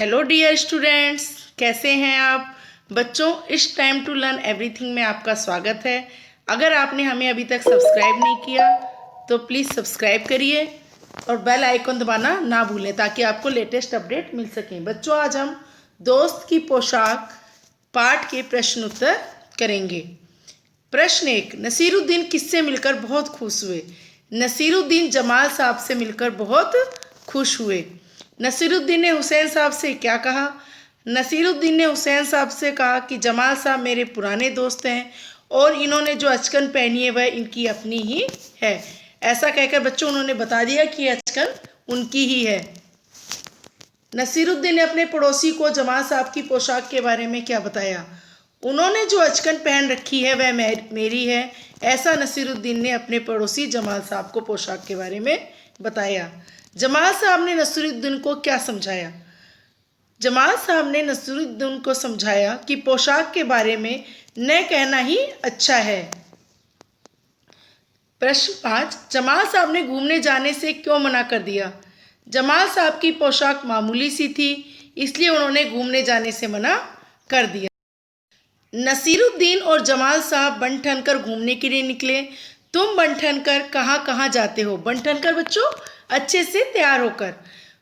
Hello dear students, कैसे हैं आप बच्चों। इस टाइम टू लर्न एवरीथिंग में आपका स्वागत है। अगर आपने हमें अभी तक सब्सक्राइब नहीं किया तो प्लीज़ सब्सक्राइब करिए और बेल आइकन दबाना ना भूलें ताकि आपको लेटेस्ट अपडेट मिल सकें। बच्चों, आज हम दोस्त की पोशाक पाठ के प्रश्न उत्तर करेंगे। प्रश्न 1, नसीरुद्दीन किससे मिलकर बहुत खुश हुए। नसीरुद्दीन जमाल साहब से मिलकर बहुत खुश हुए। नसीरुद्दीन ने हुसैन साहब से क्या कहा। नसीरुद्दीन ने हुसैन साहब से कहा कि जमाल साहब मेरे पुराने दोस्त हैं और इन्होंने जो अचकन पहनी है वह इनकी अपनी ही है। ऐसा कहकर बच्चों उन्होंने बता दिया कि अचकन उनकी ही है। नसीरुद्दीन ने अपने पड़ोसी को जमाल साहब की पोशाक के बारे में क्या बताया। उन्होंने जो अचकन पहन रखी है वह मेरी है। ऐसा नसीरुद्दीन ने अपने पड़ोसी जमाल साहब को पोशाक के बारे में बताया। जमाल साहब ने नसीरुद्दीन को क्या समझाया। जमाल साहब ने नसीरुद्दीन को समझाया कि पोशाक के बारे में न कहना ही अच्छा है। प्रश्न 5, जमाल साहब ने घूमने जाने से क्यों मना कर दिया। जमाल साहब की पोशाक मामूली सी थी, इसलिए उन्होंने घूमने जाने से मना कर दिया। नसीरुद्दीन और जमाल साहब बन ठन कर घूमने के लिए निकले। तुम बन ठन कर कहाँ कहाँ जाते हो। बन ठन कर बच्चों अच्छे से तैयार होकर।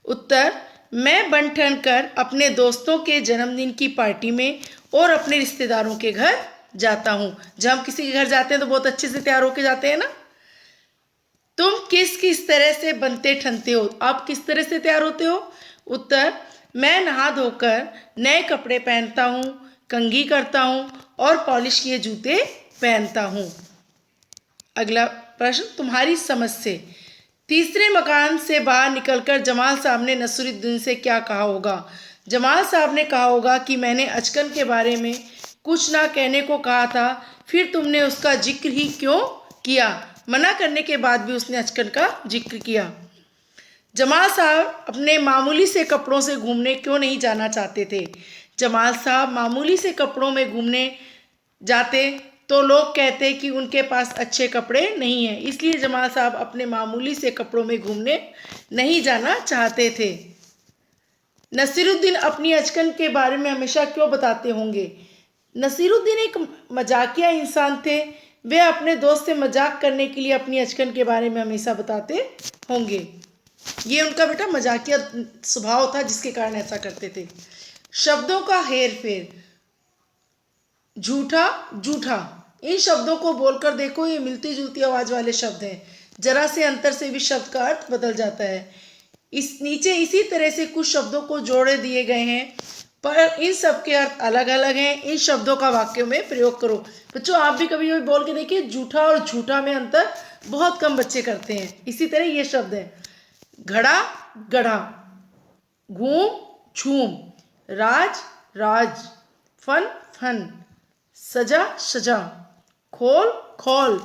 उत्तर, मैं बन ठन कर अपने दोस्तों के जन्मदिन की पार्टी में और अपने रिश्तेदारों के घर जाता हूँ। जब हम किसी के घर जाते हैं तो बहुत अच्छे से तैयार होकर जाते हैं ना। तुम किस किस तरह से बनते ठनते हो। आप किस तरह से तैयार होते हो। उत्तर, मैं नहा धोकर नए कपड़े पहनता हूँ, कंघी करता हूँ और पॉलिश किए जूते पहनता हूँ। अगला प्रश्न, तुम्हारी समझ से। तीसरे मकान से बाहर निकलकर जमाल साहब ने नसीरुद्दीन से क्या कहा होगा। जमाल साहब ने कहा होगा कि मैंने अचकन के बारे में कुछ ना कहने को कहा था, फिर तुमने उसका जिक्र ही क्यों किया। मना करने के बाद भी उसने अचकन का जिक्र किया। जमाल साहब अपने मामूली से कपड़ों से घूमने क्यों नहीं जाना चाहते थे। जमाल साहब मामूली से कपड़ों में घूमने जाते तो लोग कहते कि उनके पास अच्छे कपड़े नहीं हैं, इसलिए जमाल साहब अपने मामूली से कपड़ों में घूमने नहीं जाना चाहते थे। नसीरुद्दीन अपनी अचकन के बारे में हमेशा क्यों बताते होंगे। नसीरुद्दीन एक मजाकिया इंसान थे। वे अपने दोस्त से मजाक करने के लिए अपनी अचकन के बारे में हमेशा बताते होंगे। ये उनका बेटा मजाकिया स्वभाव था जिसके कारण ऐसा करते थे। शब्दों का हेर फेर। झूठा, जूठा, इन शब्दों को बोलकर देखो, ये मिलती जुलती आवाज वाले शब्द हैं। जरा से अंतर से भी शब्द का अर्थ बदल जाता है। इस नीचे इसी तरह से कुछ शब्दों को जोड़े दिए गए हैं पर इन सब के अर्थ अलग अलग हैं। इन शब्दों का वाक्य में प्रयोग करो। बच्चों, आप भी कभी कभी बोल के देखिए, जूठा और झूठा में अंतर बहुत कम बच्चे करते हैं। इसी तरह ये शब्द है, घड़ा, गढ़ा, घूम, झूम, राज, राज, फन, फन, सजा, सजा, खोल, खोल।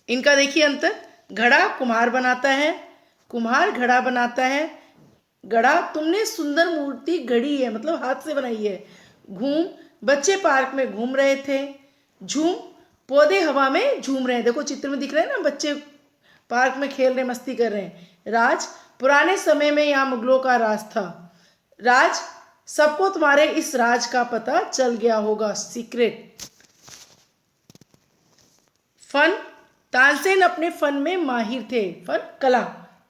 इनका देखिए अंतर। घड़ा कुम्हार बनाता है, कुम्हार घड़ा बनाता है। घड़ा तुमने सुंदर मूर्ति गढ़ी है, मतलब हाथ से बनाई है। घूम, बच्चे पार्क में घूम रहे थे। झूम, पौधे हवा में झूम रहे हैं। देखो चित्र में दिख रहे हैं ना, बच्चे पार्क में खेल रहे, मस्ती कर रहे हैं। राज, पुराने समय में यहाँ मुगलों का राज था। राज, सबको तुम्हारे इस राज का पता चल गया होगा, सीक्रेट। फन, तानसेन अपने फन में माहिर थे। फन कला,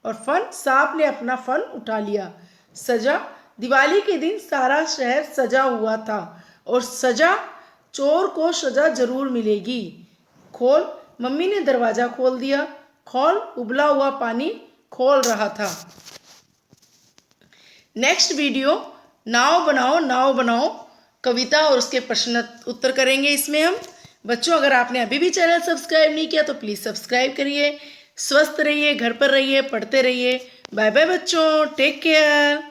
और फन सांप ने अपना फन उठा लिया। सजा, दिवाली के दिन सारा शहर सजा हुआ था और सजा, चोर को सजा जरूर मिलेगी। खोल, मम्मी ने दरवाजा खोल दिया। खोल, उबला हुआ पानी खोल रहा था। नेक्स्ट वीडियो नाव बनाओ, नाव बनाओ कविता और उसके प्रश्न उत्तर करेंगे इसमें हम। बच्चों, अगर आपने अभी भी चैनल सब्सक्राइब नहीं किया तो प्लीज़ सब्सक्राइब करिए। स्वस्थ रहिए, घर पर रहिए, पढ़ते रहिए। बाय बाय बच्चों, टेक केयर।